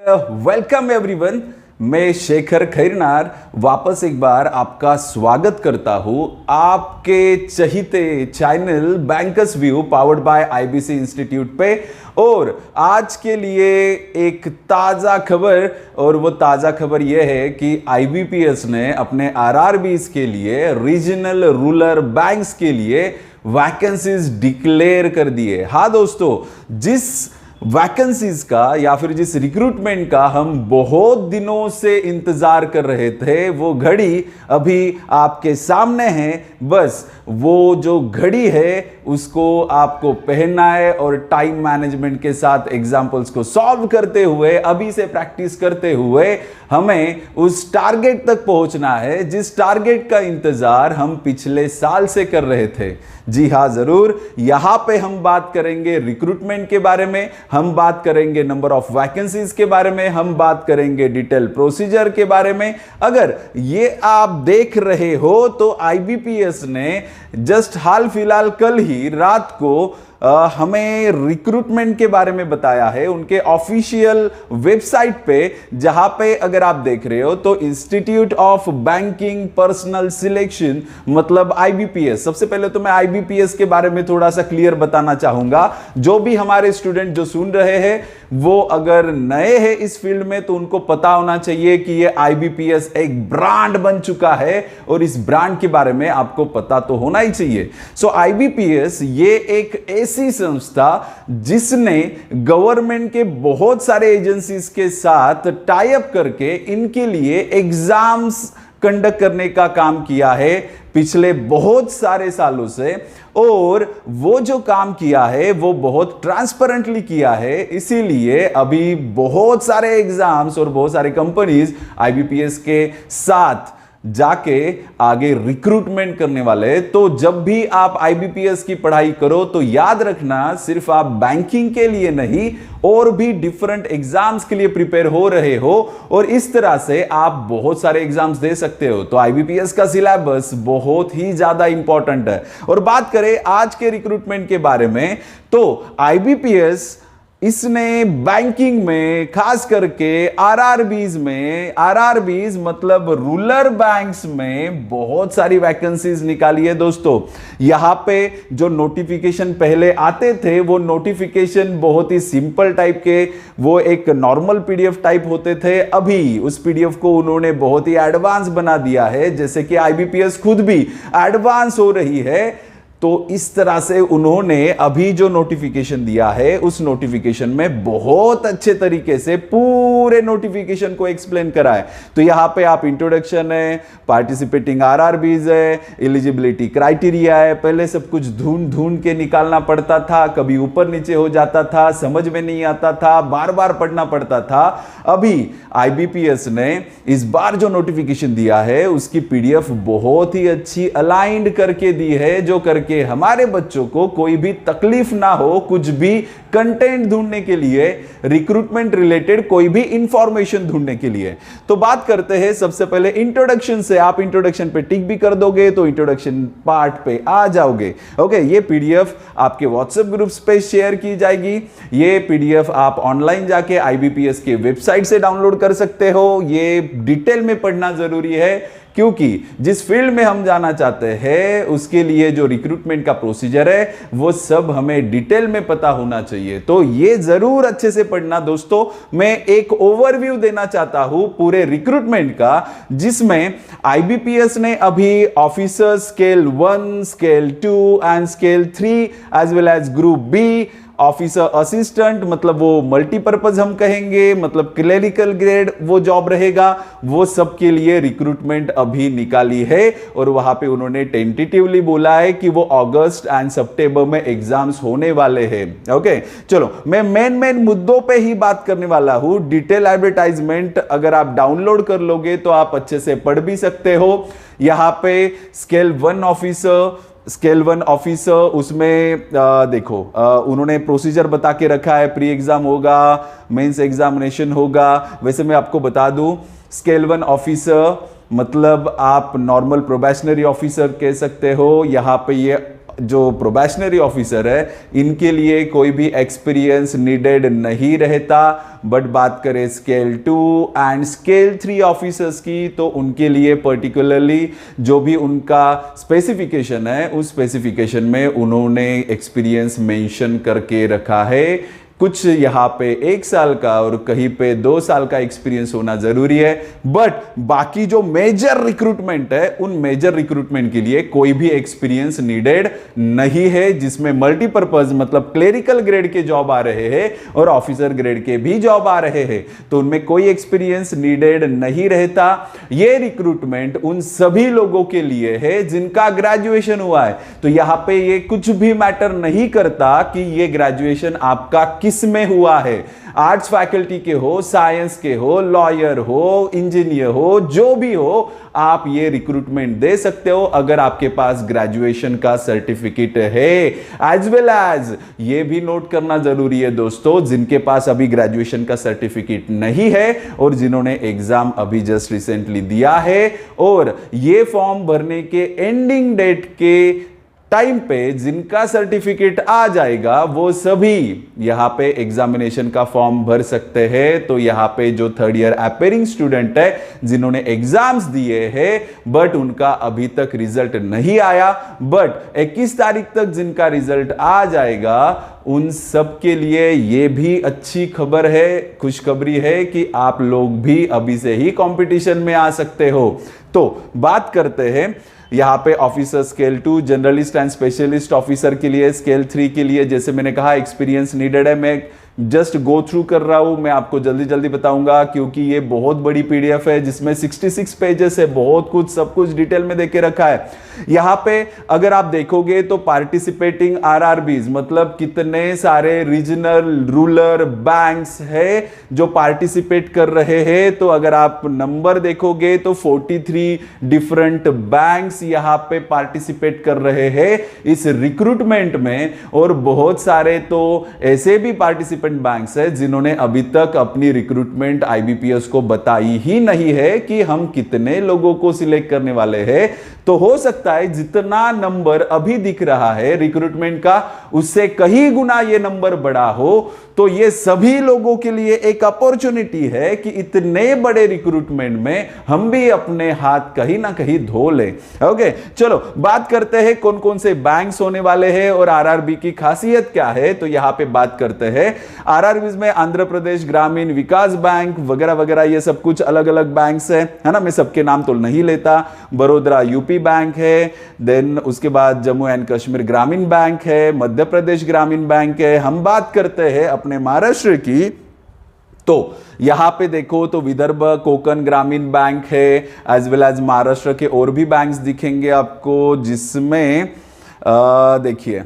Welcome everyone. मैं शेखर खैरनार वापस एक बार आपका स्वागत करता हूं आपके चहीते channel bankers view powered by IBC institute पे। और आज के लिए एक ताज़ा खबर, और वो ताज़ा खबर ये है कि आईबीपीएस ने अपने आरआरबीज के लिए, रीजनल रूरल बैंक्स के लिए वैकेंसीज डिक्लेयर कर दिए। हाँ दोस्तों, जिस वैकेंसीज का या फिर जिस रिक्रूटमेंट का हम बहुत दिनों से इंतजार कर रहे थे, वो घड़ी अभी आपके सामने है। बस वो जो घड़ी है उसको आपको पहनना है और टाइम मैनेजमेंट के साथ एग्जाम्पल्स को सॉल्व करते हुए, अभी से प्रैक्टिस करते हुए हमें उस टारगेट तक पहुंचना है जिस टारगेट का इंतजार हम पिछले साल से कर रहे थे। जी हाँ, जरूर। यहां पे हम बात करेंगे रिक्रूटमेंट के बारे में, हम बात करेंगे नंबर ऑफ वैकेंसीज के बारे में, हम बात करेंगे डिटेल प्रोसीजर के बारे में। अगर ये आप देख रहे हो तो आईबीपीएस ने जस्ट हाल फिलहाल कल ही रात को हमें रिक्रूटमेंट के बारे में बताया है उनके ऑफिशियल वेबसाइट पे, जहां पे अगर आप देख रहे हो तो institute of banking personal selection मतलब आईबीपीएस। सबसे पहले तो मैं आईबीपीएस के बारे में थोड़ा सा क्लियर बताना चाहूंगा। जो भी हमारे स्टूडेंट जो सुन रहे हैं वो अगर नए हैं इस फील्ड में तो उनको पता होना चाहिए कि ये आईबीपीएस एक ब्रांड बन चुका है और इस ब्रांड के बारे में आपको पता तो होना ही चाहिए। सो आईबीपीएस ये एक ऐसी संस्था जिसने गवर्नमेंट के बहुत सारे एजेंसीज के साथ टाई अप करके इनके लिए एग्जाम्स कंडक्ट करने का काम किया है पिछले बहुत सारे सालों से। और वो जो काम किया है वो बहुत ट्रांसपेरेंटली किया है, इसीलिए अभी बहुत सारे एग्जाम्स और बहुत सारे कंपनीज आईबीपीएस के साथ जाके आगे रिक्रूटमेंट करने वाले। तो जब भी आप आईबीपीएस की पढ़ाई करो तो याद रखना, सिर्फ आप बैंकिंग के लिए नहीं और भी डिफरेंट एग्जाम्स के लिए प्रिपेयर हो रहे हो, और इस तरह से आप बहुत सारे एग्जाम्स दे सकते हो। तो आईबीपीएस का सिलेबस बहुत ही ज्यादा इंपॉर्टेंट है। और बात करें आज के रिक्रूटमेंट के बारे में तो आईबीपीएस इसने बैंकिंग में, खास करके आरआरबीज में, आरआरबीज मतलब रूरल बैंक्स में बहुत सारी वैकेंसीज निकाली है दोस्तों। यहां पे जो नोटिफिकेशन पहले आते थे वो नोटिफिकेशन बहुत ही सिंपल टाइप के, वो एक नॉर्मल पीडीएफ टाइप होते थे। अभी उस पीडीएफ को उन्होंने बहुत ही एडवांस बना दिया है, जैसे कि आईबीपीएस खुद भी एडवांस हो रही है। तो इस तरह से उन्होंने अभी जो नोटिफिकेशन दिया है उस नोटिफिकेशन में बहुत अच्छे तरीके से पूरे नोटिफिकेशन को एक्सप्लेन करा है। तो यहां पे आप इंट्रोडक्शन है, पार्टिसिपेटिंग आरआरबीज है, एलिजिबिलिटी क्राइटेरिया है। पहले सब कुछ ढूंढ ढूंढ के निकालना पड़ता था, कभी ऊपर नीचे हो जाता था, समझ में नहीं आता था, बार बार पढ़ना पड़ता था। अभी आईबीपीएस ने इस बार जो नोटिफिकेशन दिया है उसकी पीडीएफ बहुत ही अच्छी अलाइंड करके दी है, जो करके हमारे बच्चों को कोई भी तकलीफ ना हो कुछ भी कंटेंट ढूंढने के लिए, रिक्रूटमेंट रिलेटेड कोई भी इंफॉर्मेशन ढूंढने के लिए। तो बात करते हैं सबसे पहले इंट्रोडक्शन से। आप इंट्रोडक्शन पे टिक भी कर दोगे तो इंट्रोडक्शन पार्ट पे आ जाओगे। ओके, ये पीडीएफ आपके व्हाट्सएप ग्रुप्स पे शेयर की जाएगी। ये पीडीएफ आप ऑनलाइन जाके आईबीपीएस के वेबसाइट से डाउनलोड कर सकते हो। ये डिटेल में पढ़ना जरूरी है क्योंकि जिस फील्ड में हम जाना चाहते हैं उसके लिए जो रिक्रूटमेंट का प्रोसीजर है वो सब हमें डिटेल में पता होना चाहिए। तो ये जरूर अच्छे से पढ़ना दोस्तों। मैं एक ओवरव्यू देना चाहता हूं पूरे रिक्रूटमेंट का, जिसमें आईबीपीएस ने अभी officer scale 1, scale 2 and scale 3 as well as group B, officer assistant मतलब वो मल्टीपर्पज हम कहेंगे, मतलब क्लेरिकल ग्रेड वो जॉब रहेगा, वो सब के लिए रिक्रूटमेंट अभी निकाली है। और वहां पे उन्होंने टेंटेटिवली बोला है कि वो अगस्त एंड सितंबर में एग्जाम्स होने वाले हैं। ओके, चलो मैं मेन मुद्दों पे ही बात करने वाला हूं। डिटेल एडवर्टाइजमेंट अगर आप डाउनलोड कर लोगे तो आप अच्छे से पढ़ भी सकते हो। यहां पे स्केल 1 ऑफिसर उसमें देखो उन्होंने प्रोसीजर बता के रखा है। प्री एग्जाम होगा, मेंस एग्जामिनेशन होगा। वैसे मैं आपको बता दूं, स्केल 1 ऑफिसर मतलब आप नॉर्मल प्रोबेशनरी ऑफिसर कह सकते हो। यहां पे ये जो प्रोबेशनरी ऑफिसर है इनके लिए कोई भी एक्सपीरियंस नीडेड नहीं रहता। बट बात करें स्केल 2 एंड स्केल 3 ऑफिसर्स की, तो उनके लिए पर्टिकुलरली जो भी उनका स्पेसिफिकेशन है उस स्पेसिफिकेशन में उन्होंने एक्सपीरियंस मेंशन करके रखा है। कुछ यहां पे 1 साल का और कहीं पे 2 साल का एक्सपीरियंस होना जरूरी है। बट बाकी जो मेजर रिक्रूटमेंट है उन मेजर रिक्रूटमेंट के लिए कोई भी एक्सपीरियंस नीडेड नहीं है, जिसमें मल्टीपर्पज मतलब क्लेरिकल ग्रेड के जॉब आ रहे हैं और ऑफिसर ग्रेड के भी जॉब आ रहे हैं, तो उनमें कोई एक्सपीरियंस नीडेड नहीं रहता। यह रिक्रूटमेंट उन सभी लोगों के लिए है जिनका ग्रेजुएशन हुआ है। तो यहां पे ये कुछ भी मैटर नहीं करता कि ये ग्रेजुएशन आपका किसमें हुआ है, आर्ट्स फैकल्टी के हो, साइंस के हो, लॉयर हो, इंजीनियर हो, जो भी हो, आप ये रिक्रूटमेंट दे सकते हो अगर आपके पास ग्रेजुएशन का सर्टिफिकेट है। एज वेल एज ये भी नोट करना जरूरी है दोस्तों, जिनके पास अभी ग्रेजुएशन का सर्टिफिकेट नहीं है और जिन्होंने एग्जाम अभी जस्ट रिसेंटली दिया है और ये फॉर्म भरने के एंडिंग डेट के टाइम पे जिनका सर्टिफिकेट आ जाएगा वो सभी यहां पे एग्जामिनेशन का फॉर्म भर सकते हैं। तो यहां पे जो 3rd ईयर अपेयरिंग स्टूडेंट है जिन्होंने एग्जाम्स दिए हैं बट उनका अभी तक रिजल्ट नहीं आया, बट 21 तारीख तक जिनका रिजल्ट आ जाएगा उन सब के लिए ये भी अच्छी खबर है, खुशखबरी है कि आप लोग भी अभी से ही कंपटीशन में आ सकते हो। तो बात करते हैं यहां पे officer scale 2 generalist and specialist officer के लिए, स्केल 3 के लिए जैसे मैंने कहा एक्सपीरियंस नीडेड है। मैं जस्ट गो थ्रू कर रहा हूं, मैं आपको जल्दी जल्दी बताऊंगा क्योंकि ये बहुत बड़ी पीडीएफ है जिसमें 66 पेजेस है, बहुत कुछ सब कुछ डिटेल में देके रखा है। यहां पे अगर आप देखोगे तो पार्टिसिपेटिंग आरआरबीज मतलब कितने सारे रीजनल रूरल बैंक्स है जो पार्टिसिपेट कर रहे हैं, तो अगर आप नंबर देखोगे तो 43 डिफरेंट बैंक्स यहां पे पार्टिसिपेट कर रहे हैं इस रिक्रूटमेंट में। और बहुत सारे तो ऐसे भी पार्टिसिपेंट बैंक्स है जिन्होंने अभी तक अपनी रिक्रूटमेंट आईबीपीएस को बताई ही नहीं है कि हम कितने लोगों को सिलेक्ट करने वाले हैं। तो हो सकता है जितना नंबर अभी दिख रहा है रिक्रूटमेंट का उससे कहीं गुना ये नंबर बड़ा हो। तो ये सभी लोगों के लिए एक अपॉर्चुनिटी है कि इतने बड़े रिक्रूटमेंट में हम भी अपने हाथ कहीं ना कहीं धो लें। ओके, चलो बात करते हैं कौन कौन से बैंक्स होने वाले हैं और आरआरबी की खासियत क्या है। तो यहां पे बात करते हैं आरआरबी में आंध्र प्रदेश ग्रामीण विकास बैंक वगैरह वगैरह, ये सब कुछ अलग अलग बैंक्स है ना। मैं सबके नाम तो नहीं लेता। बड़ौदा यूपी बैंक है, देन उसके बाद जम्मू एंड कश्मीर ग्रामीण बैंक है, मध्य प्रदेश ग्रामीण बैंक है। हम बात करते हैं अपने महाराष्ट्र की, तो यहां पे देखो तो विदर्भ कोकण ग्रामीण बैंक है, एज वेल एज महाराष्ट्र के और भी बैंक्स दिखेंगे आपको जिसमें देखिए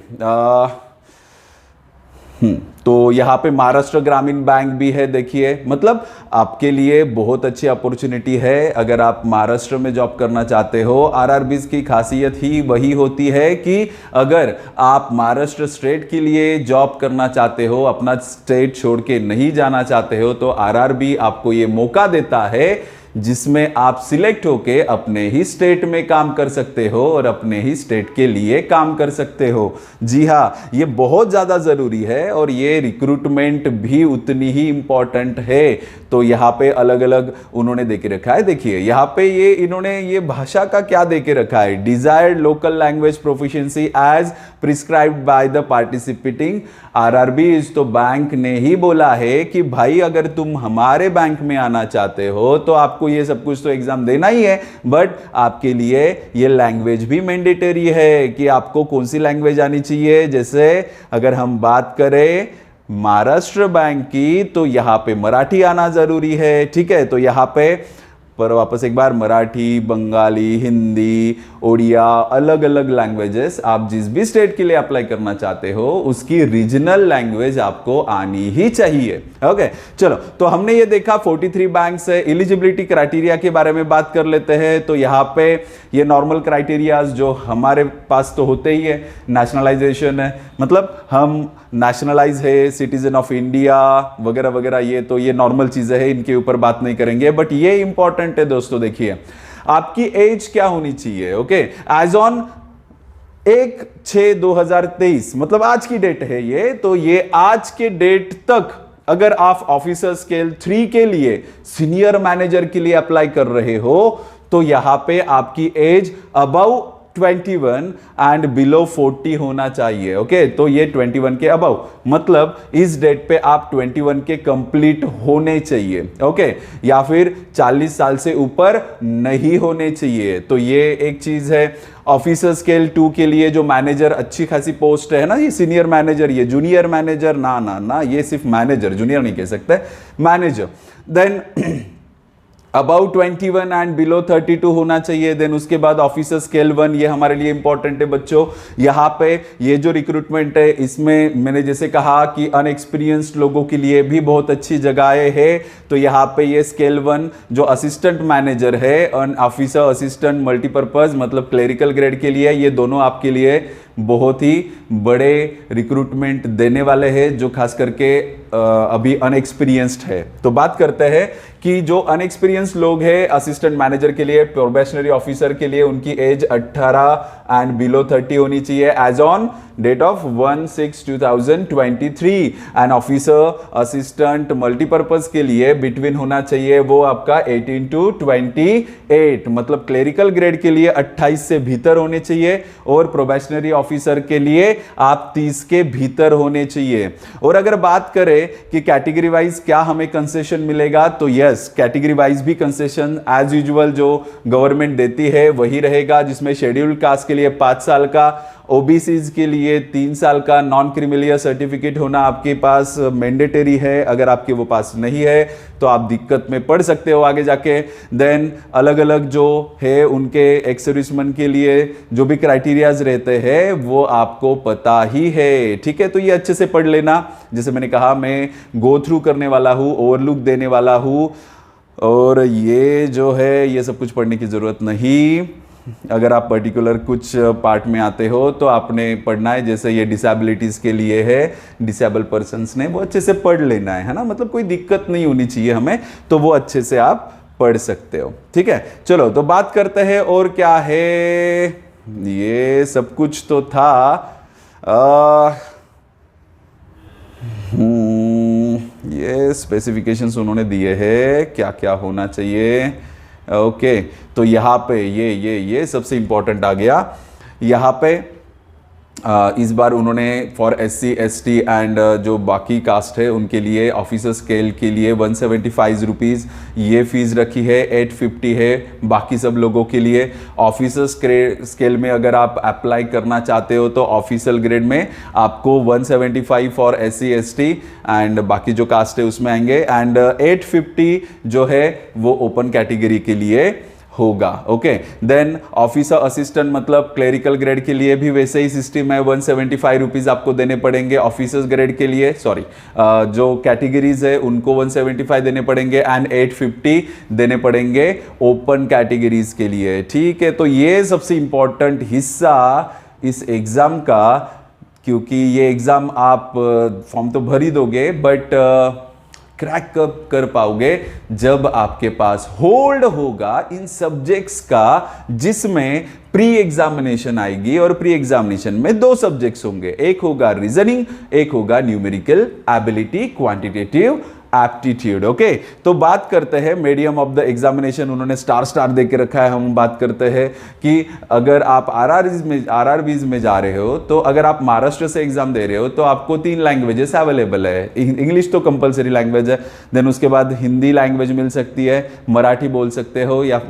तो यहां पे महाराष्ट्र ग्रामीण बैंक भी है। देखिए मतलब आपके लिए बहुत अच्छी अपॉर्चुनिटी है अगर आप महाराष्ट्र में जॉब करना चाहते हो। आरआरबीज की खासियत ही वही होती है कि अगर आप महाराष्ट्र स्टेट के लिए जॉब करना चाहते हो, अपना स्टेट छोड़ के नहीं जाना चाहते हो, तो आरआरबी आपको ये मौका देता है जिसमें आप सिलेक्ट होके अपने ही स्टेट में काम कर सकते हो और अपने ही स्टेट के लिए काम कर सकते हो। जी हाँ, ये बहुत ज़्यादा ज़रूरी है और ये रिक्रूटमेंट भी उतनी ही इंपॉर्टेंट है। तो यहाँ पे अलग अलग उन्होंने देके रखा है। देखिए यहाँ पे ये इन्होंने ये भाषा का क्या देके रखा है, desired local language proficiency as prescribed by the participating RRBs. तो बैंक ने ही बोला है कि भाई अगर तुम हमारे बैंक में आना चाहते हो तो आपको ये सब कुछ तो एग्जाम देना ही है, बट आपके लिए ये लैंग्वेज भी मैंडेटरी है कि आपको कौन सी लैंग्वेज आनी चाहिए। जैसे अगर हम बात करें महाराष्ट्र बैंक की तो यहां पे मराठी आना जरूरी है। ठीक है, तो यहां पे पर वापस एक बार मराठी, बंगाली, हिंदी, ओडिया, अलग अलग लैंग्वेजेस आप जिस भी स्टेट के लिए अप्लाई करना चाहते हो उसकी रीजनल लैंग्वेज आपको आनी ही चाहिए। ओके, चलो तो हमने ये देखा 43 बैंक से। एलिजिबिलिटी क्राइटेरिया के बारे में बात कर लेते हैं। तो यहाँ पे ये नॉर्मल क्राइटेरियाज जो हमारे पास तो होते ही है, नेशनलाइजेशन है, मतलब हम नेशनलाइज है, सिटीजन ऑफ इंडिया वगैरह वगैरह, ये तो ये नॉर्मल चीजें हैं, इनके ऊपर बात नहीं करेंगे। बट ये इंपॉर्टेंट है दोस्तों, देखिए आपकी एज क्या होनी चाहिए। ओके, एज ऑन 1/6/2023 मतलब आज की डेट है ये, तो ये आज के डेट तक अगर आप ऑफिसर स्केल 3 के लिए सीनियर मैनेजर के लिए अप्लाई कर रहे हो तो यहां पे आपकी एज अबव 21 एंड बिलो 40 होना चाहिए। ओके, तो ये 21 के अबव मतलब इस डेट पे आप 21 के कंप्लीट होने चाहिए। ओके, या फिर 40 साल से ऊपर नहीं होने चाहिए। तो ये एक चीज है। ऑफिसर स्केल 2 के लिए जो मैनेजर अच्छी खासी पोस्ट है ना, ये सीनियर मैनेजर, ये जूनियर मैनेजर ना ना ना, ये सिर्फ मैनेजर, जूनियर नहीं कह सकते, manager. Then about 21 and below 32 होना चाहिए। देन उसके बाद ऑफिसर स्केल 1, ये हमारे लिए इंपॉर्टेंट है बच्चों। यहां पे ये जो रिक्रूटमेंट है इसमें मैंने जैसे कहा कि अनएक्सपीरियंस्ड लोगों के लिए भी बहुत अच्छी जगहें है। तो यहां पे ये स्केल 1 जो असिस्टेंट मैनेजर है, ऑफिसर असिस्टेंट मल्टीपर्पज मतलब क्लेरिकल ग्रेड के लिए, ये दोनों आपके लिए बहुत ही बड़े रिक्रूटमेंट देने वाले हैं जो खास करके अभी अनएक्सपीरियंस्ड है। तो बात करते हैं कि जो अनएक्सपीरियंस्ड लोग हैं असिस्टेंट मैनेजर के लिए, प्रोबेशनरी ऑफिसर के लिए, उनकी एज 18 एंड बिलो 30 होनी चाहिए age on date of 1/6/2023। And officer assistant multipurpose के लिए बिटवीन होना चाहिए वो आपका 18 to 28 मतलब क्लेरिकल ग्रेड के लिए 28 से भीतर होने चाहिए और प्रोबेशनरी ऑफिसर के लिए आप 30 के भीतर होने चाहिए। और अगर बात करें कि कैटेगरी वाइज क्या हमें कंसेशन मिलेगा, तो यस, कैटेगरी वाइज भी कंसेशन एज यूजुअल जो गवर्नमेंट देती है वही रहेगा, जिसमें शेड्यूल्ड कास्ट के लिए 5 साल का, ओबीसीज के लिए 3 साल का नॉन क्रिमिलियर सर्टिफिकेट होना आपके पास मैंडेटरी है। अगर आपके वो पास नहीं है तो आप दिक्कत में पड़ सकते हो आगे जाके। देन अलग अलग जो है उनके एक्स सर्विसमैन के लिए जो भी क्राइटेरियाज रहते हैं वो आपको पता ही है, ठीक है। तो ये अच्छे से पढ़ लेना। जैसे मैंने कहा मैं गो थ्रू करने वाला हूँ, ओवरलुक देने वाला हूँ, और ये जो है ये सब कुछ पढ़ने की जरूरत नहीं। अगर आप पर्टिकुलर कुछ पार्ट में आते हो तो आपने पढ़ना है। जैसे ये डिसेबिलिटीज के लिए है, डिसेबल पर्सन्स ने वो अच्छे से पढ़ लेना है ना, मतलब कोई दिक्कत नहीं होनी चाहिए हमें, तो वो अच्छे से आप पढ़ सकते हो, ठीक है। चलो तो बात करते हैं और क्या है, ये सब कुछ तो था। ये स्पेसिफिकेशंस उन्होंने दिए हैं क्या क्या होना चाहिए। ओके, तो यहाँ पे ये सबसे इंपॉर्टेंट आ गया। यहाँ पे इस बार उन्होंने फॉर SC ST एंड जो बाकी कास्ट है उनके लिए ऑफिसर स्केल के लिए 175 रुपीज़ ये फीस रखी है, 850 है बाकी सब लोगों के लिए। ऑफिसर स्केल में अगर आप अप्लाई करना चाहते हो तो ऑफिसर ग्रेड में आपको 175 फॉर SC ST एंड बाकी जो कास्ट है उसमें आएंगे, एंड 850 जो है वो ओपन कैटेगरी के लिए होगा। ओके, देन ऑफिसर असिस्टेंट मतलब क्लेरिकल ग्रेड के लिए भी वैसे ही सिस्टम है, 175 रुपीज़ आपको देने पड़ेंगे। ऑफिसर्स ग्रेड के लिए जो कैटेगरीज है उनको 175 देने पड़ेंगे एंड 850 देने पड़ेंगे ओपन कैटेगरीज के लिए, ठीक है। तो ये सबसे इंपॉर्टेंट हिस्सा इस एग्जाम का, क्योंकि ये एग्जाम आप फॉर्म तो भर ही दोगे बट क्रैक कब कर पाओगे जब आपके पास होल्ड होगा इन सब्जेक्ट्स का, जिसमें प्री एग्जामिनेशन आएगी और प्री एग्जामिनेशन में 2 सब्जेक्ट्स होंगे, एक होगा रीजनिंग, एक होगा numerical ability, quantitative aptitude. Okay, तो बात करते हैं मीडियम ऑफ द एग्जामिनेशन, उन्होंने स्टार दे के रखा है। हम बात करते हैं कि अगर आप आरआरबीज में जा रहे हो, तो अगर आप महाराष्ट्र से एग्जाम दे रहे हो तो आपको 3 लैंग्वेजेस अवेलेबल है। इंग्लिश तो कंपलसरी लैंग्वेज है, देन उसके बाद हिंदी लैंग्वेज मिल सकती है, मराठी बोल सकते हो या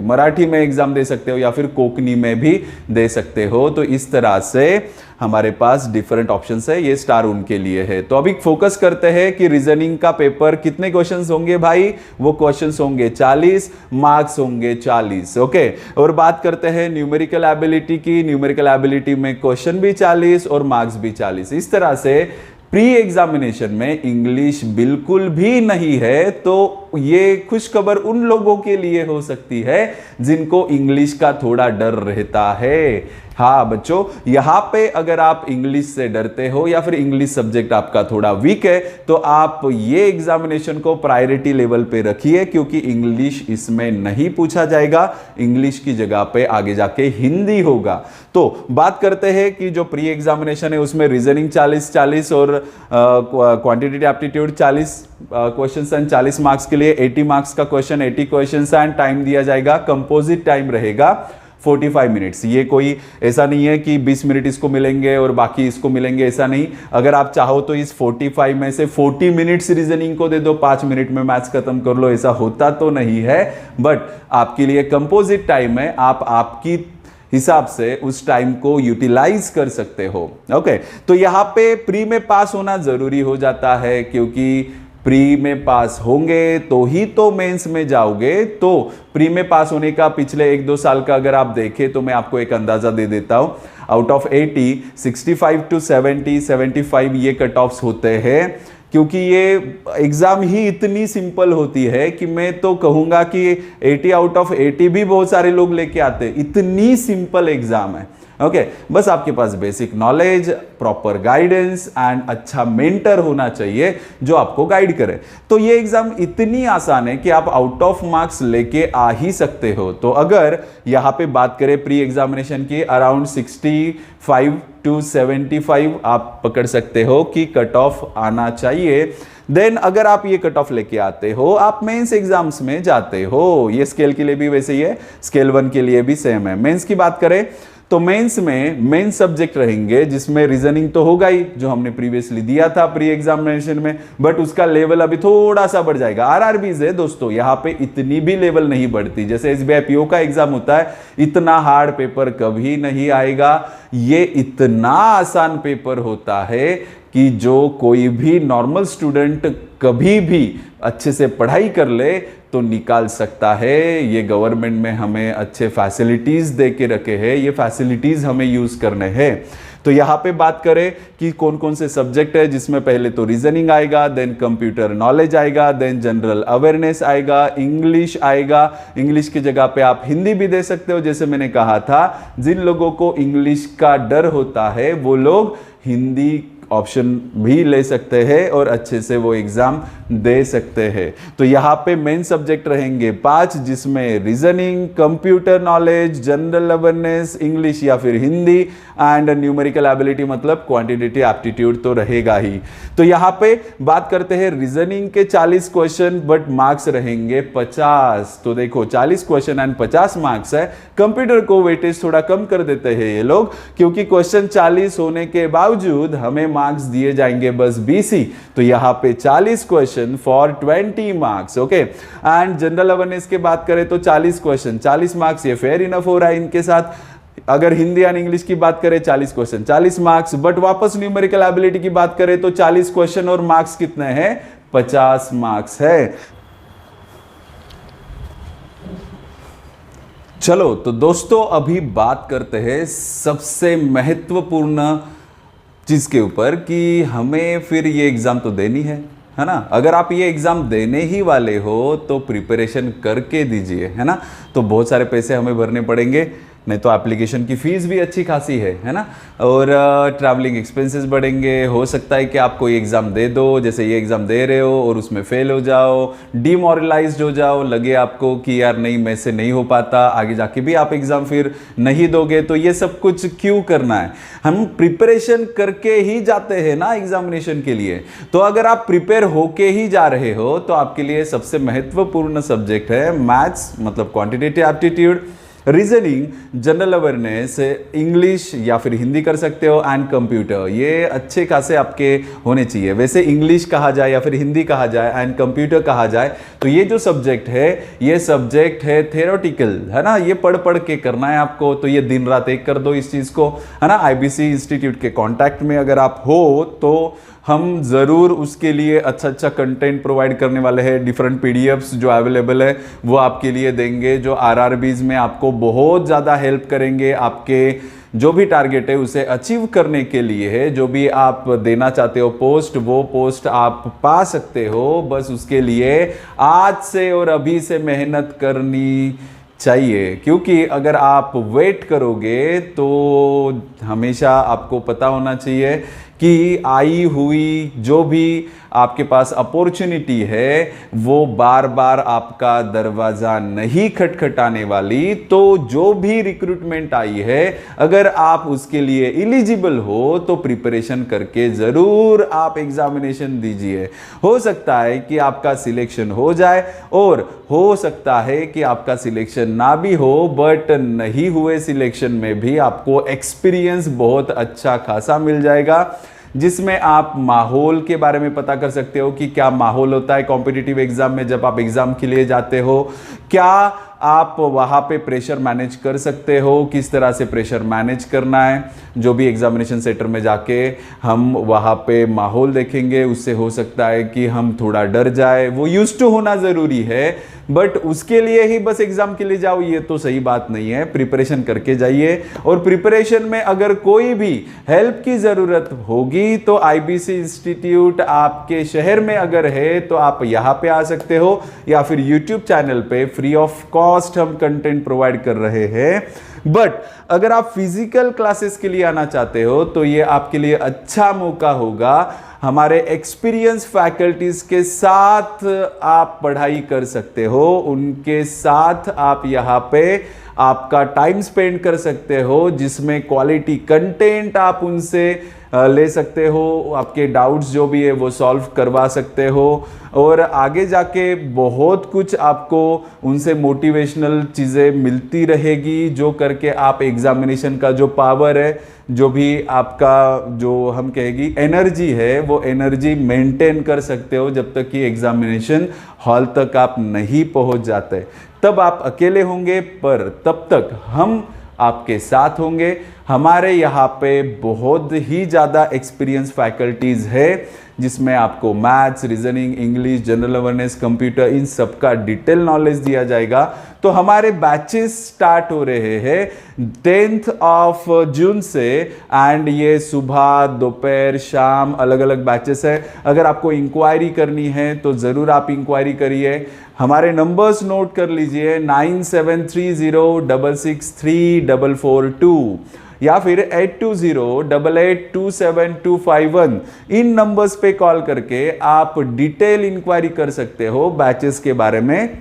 मराठी में एग्जाम दे सकते हो या फिर कोंकणी में भी दे सकते हो। तो इस तरह से हमारे पास डिफरेंट ऑप्शंस है, ये स्टार उनके लिए है। तो अभी फोकस करते हैं कि रीजनिंग का पेपर कितने क्वेश्चंस होंगे भाई, वो क्वेश्चंस होंगे 40, मार्क्स होंगे 40। ओके, और बात करते हैं न्यूमेरिकल एबिलिटी की। न्यूमेरिकल एबिलिटी में क्वेश्चन भी 40 और मार्क्स भी 40। इस तरह से प्री एग्जामिनेशन में इंग्लिश बिल्कुल भी नहीं है, तो ये खुशखबर उन लोगों के लिए हो सकती है जिनको इंग्लिश का थोड़ा डर रहता है। हाँ बच्चों, यहां पे अगर आप इंग्लिश से डरते हो या फिर इंग्लिश सब्जेक्ट आपका थोड़ा वीक है तो आप ये एग्जामिनेशन को प्रायोरिटी लेवल पे रखिए, क्योंकि इंग्लिश इसमें नहीं पूछा जाएगा, इंग्लिश की जगह पे आगे जाके हिंदी होगा। तो बात करते हैं कि जो प्री एग्जामिनेशन है उसमें रीजनिंग 40 और quantitative aptitude 40 questions and 40 marks के लिए 80 मार्क्स का क्वेश्चन, 80 क्वेश्चंस एंड टाइम दिया जाएगा, कंपोजिट टाइम रहेगा 45 मिनट्स। ये कोई ऐसा नहीं है कि 20 मिनट इसको मिलेंगे और बाकी इसको मिलेंगे, ऐसा नहीं। अगर आप चाहो तो इस 45 में से 40 मिनट्स रीजनिंग को दे दो, 5 मिनट में मैथ्स खत्म कर लो, ऐसा होता तो नहीं है, बट आपके लिए कंपोजिट टाइम है, आप आपकी हिसाब से उस टाइम को यूटिलाइज कर सकते हो। ओके, तो यहां पे प्री में पास होना जरूरी हो जाता है, क्योंकि प्री में पास होंगे तो ही तो मेंस में जाओगे। तो प्री में पास होने का पिछले 1-2 साल का अगर आप देखें तो मैं आपको एक अंदाजा दे देता हूं। आउट ऑफ 80 65 टू 70 75 ये कट ऑफ्स होते हैं, क्योंकि ये एग्जाम ही इतनी सिंपल होती है कि मैं तो कहूंगा कि 80 आउट ऑफ 80 भी बहुत सारे लोग लेके आते हैं, इतनी सिंपल एग्जाम है। ओके, बस आपके पास basic knowledge, proper guidance and अच्छा मेंटर होना चाहिए जो आपको गाइड करे। तो ये एग्जाम इतनी आसान है कि आप आउट ऑफ मार्क्स लेके आ ही सकते हो। तो अगर यहां पे बात करें प्री एग्जामिनेशन की, अराउंड 65 टू 75 आप पकड़ सकते हो कि कट ऑफ आना चाहिए। देन अगर आप ये कट ऑफ लेके आते हो, आप मेंस एग्जाम्स में जाते हो। ये स्केल के लिए भी वैसे ही है, स्केल 1 के लिए भी सेम है। मेंस की बात करें तो मेंस में मेन सब्जेक्ट रहेंगे जिसमें रीजनिंग तो होगा ही, जो हमने प्रीवियसली दिया था प्री एग्जामिनेशन में, बट उसका लेवल अभी थोड़ा सा बढ़ जाएगा। आरआरबीज है दोस्तों, यहां पे इतनी भी लेवल नहीं बढ़ती। जैसे एसबीआई पीओ का एग्जाम होता है, इतना हार्ड पेपर कभी नहीं आएगा। ये इतना आसान पेपर होता है कि जो कोई भी नॉर्मल स्टूडेंट कभी भी अच्छे से पढ़ाई कर ले तो निकाल सकता है। ये गवर्नमेंट में हमें अच्छे फैसिलिटीज दे के रखे हैं, ये फैसिलिटीज हमें यूज करने हैं। तो यहां पे बात करें कि कौन कौन से सब्जेक्ट है, जिसमें पहले तो रीजनिंग आएगा, देन कंप्यूटर नॉलेज आएगा, देन जनरल अवेयरनेस आएगा, इंग्लिश आएगा। इंग्लिश की जगह पे आप हिंदी भी दे सकते हो। जैसे मैंने कहा था, जिन लोगों को इंग्लिश का डर होता है वो लोग हिंदी ऑप्शन भी ले सकते हैं और अच्छे से वो एग्जाम दे सकते हैं। तो यहाँ पे मेन सब्जेक्ट रहेंगे 5, जिसमें reasoning, computer knowledge, general awareness, English या फिर हिंदी एंड न्यूमेरिकल एबिलिटी, मतलब क्वांटिटेटिव एप्टीट्यूड तो रहेगा ही। तो यहाँ पे बात करते हैं रीजनिंग के 40 क्वेश्चन, बट मार्क्स रहेंगे 50। तो देखो 40 क्वेश्चन एंड 50 मार्क्स है। कंप्यूटर को वेटेज थोड़ा कम कर देते हैं ये लोग, क्योंकि क्वेश्चन 40 होने के बावजूद हमें मार्क्स दिए जाएंगे बस 20 ही। तो यहां पे 40 question for 20 marks. Okay, and general awareness की बात करें तो 40 क्वेश्चन 40 मार्क्स, ये फेयर इनफ हो रहा है इनके साथ। अगर हिंदी एंड इंग्लिश की बात करें 40 क्वेश्चन 40 मार्क्स, बट वापस न्यूमेरिकल एबिलिटी की बात करें तो 40 क्वेश्चन और मार्क्स कितने हैं, 50 मार्क्स है। चलो तो दोस्तों, अभी बात करते हैं सबसे महत्वपूर्ण चीज के ऊपर कि हमें फिर ये एग्जाम तो देनी है ना। अगर आप ये एग्जाम देने ही वाले हो तो प्रिपरेशन करके दीजिए, है ना। तो बहुत सारे पैसे हमें भरने पड़ेंगे, नहीं तो एप्लीकेशन की फीस भी अच्छी खासी है ना, और ट्रैवलिंग एक्सपेंसेस बढ़ेंगे। हो सकता है कि आप कोई एग्ज़ाम दे दो, जैसे ये एग्ज़ाम दे रहे हो और उसमें फेल हो जाओ, डिमोरलाइज्ड हो जाओ, लगे आपको कि यार नहीं मैं से नहीं हो पाता, आगे जाके भी आप एग्ज़ाम फिर नहीं दोगे। तो ये सब कुछ क्यों करना है, हम प्रिपरेशन करके ही जाते हैं ना एग्जामिनेशन के लिए। तो अगर आप प्रिपेयर होके ही जा रहे हो तो आपके लिए सबसे महत्वपूर्ण सब्जेक्ट है मैथ्स, मतलब quantitative aptitude, reasoning, general awareness, English या फिर हिंदी कर सकते हो, एंड कंप्यूटर। ये अच्छे खासे आपके होने चाहिए। वैसे इंग्लिश कहा जाए या फिर हिंदी कहा जाए एंड कंप्यूटर कहा जाए तो ये जो सब्जेक्ट है ये सब्जेक्ट है थ्योरेटिकल, है ना। ये पढ़ पढ़ के करना है आपको, तो ये दिन रात एक कर दो इस चीज़ को, है ना। आईबीसी इंस्टीट्यूट के कॉन्टैक्ट में अगर आप हो तो हम ज़रूर उसके लिए अच्छा अच्छा कंटेंट प्रोवाइड करने वाले हैं। डिफरेंट पीडीएफ्स जो अवेलेबल है वो आपके लिए देंगे, जो आरआरबीज में आपको बहुत ज़्यादा हेल्प करेंगे। आपके जो भी टारगेट है उसे अचीव करने के लिए है, जो भी आप देना चाहते हो पोस्ट, वो पोस्ट आप पा सकते हो। बस उसके लिए आज से और अभी से मेहनत करनी चाहिए, क्योंकि अगर आप वेट करोगे तो हमेशा आपको पता होना चाहिए कि आई हुई जो भी आपके पास अपॉर्चुनिटी है वो बार बार आपका दरवाज़ा नहीं खटखटाने वाली। तो जो भी रिक्रूटमेंट आई है, अगर आप उसके लिए एलिजिबल हो तो प्रिपरेशन करके ज़रूर आप एग्जामिनेशन दीजिए। हो सकता है कि आपका सिलेक्शन हो जाए और हो सकता है कि आपका सिलेक्शन ना भी हो, बट नहीं हुए सिलेक्शन में भी आपको एक्सपीरियंस बहुत अच्छा खासा मिल जाएगा, जिसमें आप माहौल के बारे में पता कर सकते हो कि क्या माहौल होता है कॉम्पिटिटिव एग्जाम में जब आप एग्जाम के लिए जाते हो, क्या आप वहाँ पे प्रेशर मैनेज कर सकते हो, किस तरह से प्रेशर मैनेज करना है। जो भी एग्जामिनेशन सेंटर में जाके हम वहाँ पे माहौल देखेंगे, उससे हो सकता है कि हम थोड़ा डर जाए। वो यूज्ड टू होना ज़रूरी है, बट उसके लिए ही बस एग्जाम के लिए जाओ ये तो सही बात नहीं है। प्रिपरेशन करके जाइए, और प्रिपरेशन में अगर कोई भी हेल्प की ज़रूरत होगी तो आईबीसी इंस्टीट्यूट आपके शहर में अगर है तो आप यहाँ पे आ सकते हो, या फिर यूट्यूब चैनल पे फ्री ऑफ कॉस्ट हम कंटेंट प्रोवाइड कर रहे हैं। बट अगर आप फिजिकल क्लासेस के लिए आना चाहते हो तो ये आपके लिए अच्छा मौका होगा। हमारे एक्सपीरियंस फैकल्टीज के साथ आप पढ़ाई कर सकते हो, उनके साथ आप यहाँ पे आपका टाइम स्पेंड कर सकते हो, जिसमें क्वालिटी कंटेंट आप उनसे ले सकते हो, आपके डाउट्स जो भी है वो सॉल्व करवा सकते हो, और आगे जाके बहुत कुछ आपको उनसे मोटिवेशनल चीज़ें मिलती रहेगी, जो करके आप एग्जामिनेशन का जो पावर है, जो भी आपका जो हम कहेगी एनर्जी है, वो एनर्जी मेंटेन कर सकते हो जब तक कि एग्जामिनेशन हॉल तक आप नहीं पहुंच जाते। तब आप अकेले होंगे, पर तब तक हम आपके साथ होंगे। हमारे यहाँ पे बहुत ही ज़्यादा एक्सपीरियंस फैकल्टीज़ है, जिसमें आपको maths, reasoning, English, general awareness, computer, इन सब का डिटेल नॉलेज दिया जाएगा। तो हमारे बैचेस स्टार्ट हो रहे हैं 10th ऑफ जून से, एंड ये सुबह, दोपहर, शाम अलग अलग बैचेस है। अगर आपको इंक्वायरी करनी है तो ज़रूर आप इंक्वायरी करिए। हमारे नंबर्स नोट कर लीजिए 9730663442 या फिर 8208827251। इन नंबर्स पे कॉल करके आप डिटेल इंक्वायरी कर सकते हो, बैचेस के बारे में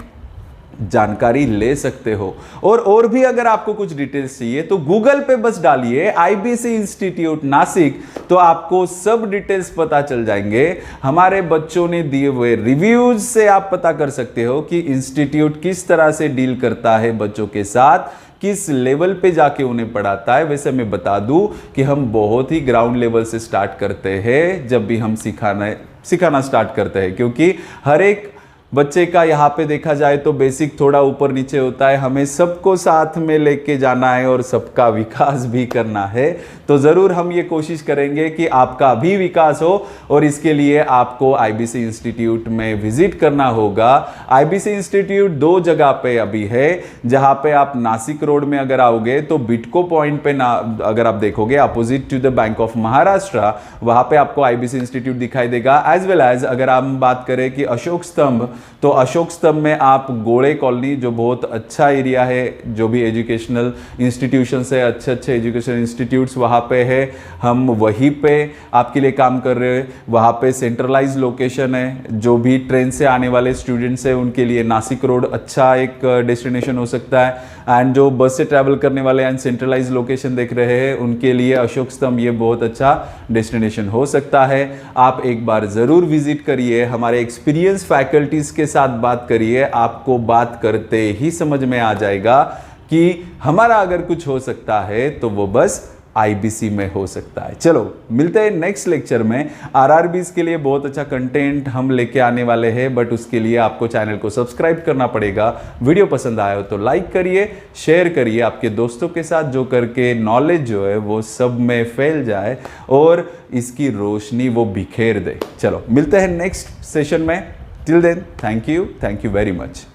जानकारी ले सकते हो। और भी अगर आपको कुछ डिटेल्स चाहिए तो गूगल पे बस डालिए आईबीसी इंस्टीट्यूट नासिक, तो आपको सब डिटेल्स पता चल जाएंगे। हमारे बच्चों ने दिए हुए रिव्यूज से आप पता कर सकते हो कि इंस्टीट्यूट किस तरह से डील करता है बच्चों के साथ, किस लेवल पे जाके उन्हें पढ़ाता है। वैसे मैं बता दूं कि हम बहुत ही ग्राउंड लेवल से स्टार्ट करते हैं जब भी हम सिखाना स्टार्ट करते हैं, क्योंकि हर एक बच्चे का यहाँ पे देखा जाए तो बेसिक थोड़ा ऊपर नीचे होता है। हमें सबको साथ में लेके जाना है और सबका विकास भी करना है। तो ज़रूर हम ये कोशिश करेंगे कि आपका भी विकास हो, और इसके लिए आपको आईबीसी इंस्टीट्यूट में विजिट करना होगा। आईबीसी इंस्टीट्यूट 2 जगह पे अभी है, जहाँ पे आप नासिक रोड में अगर आओगे तो बिटको पॉइंट पे अगर आप देखोगे opposite to the bank of Maharashtra, वहाँ पे आपको आईबीसी इंस्टीट्यूट दिखाई देगा। एज वेल एज अगर हम बात करें कि अशोक स्तंभ, तो अशोक स्तंभ में आप गोड़े कॉलोनी, जो बहुत अच्छा एरिया है, जो भी एजुकेशनल इंस्टीट्यूशंस है, अच्छे एजुकेशनल इंस्टीट्यूट्स वहाँ पे है, हम वहीं पे आपके लिए काम कर रहे हैं। वहाँ पे सेंट्रलाइज लोकेशन है, जो भी ट्रेन से आने वाले स्टूडेंट्स हैं उनके लिए नासिक रोड अच्छा एक डेस्टिनेशन हो सकता है, एंड जो बस से ट्रैवल करने वाले एंड सेंट्रलाइज लोकेशन देख रहे हैं उनके लिए अशोक स्तंभ ये बहुत अच्छा डेस्टिनेशन हो सकता है। आप एक बार ज़रूर विजिट करिए, हमारे एक्सपीरियंस फैकल्टीज़ के साथ बात करिए। आपको बात करते ही समझ में आ जाएगा कि हमारा अगर कुछ हो सकता है तो वो बस आईबीसी में हो सकता है। चलो मिलते हैं नेक्स्ट लेक्चर में। आरआरबीज के लिए बहुत अच्छा कंटेंट हम लेके आने वाले हैं, बट उसके लिए आपको चैनल को सब्सक्राइब करना पड़ेगा। वीडियो पसंद आया हो तो लाइक करिए, शेयर करिए आपके दोस्तों के साथ, जो करके नॉलेज जो है वो सब में फैल जाए और इसकी रोशनी वो बिखेर दे। चलो मिलते हैं नेक्स्ट सेशन में। Till then, thank you very much.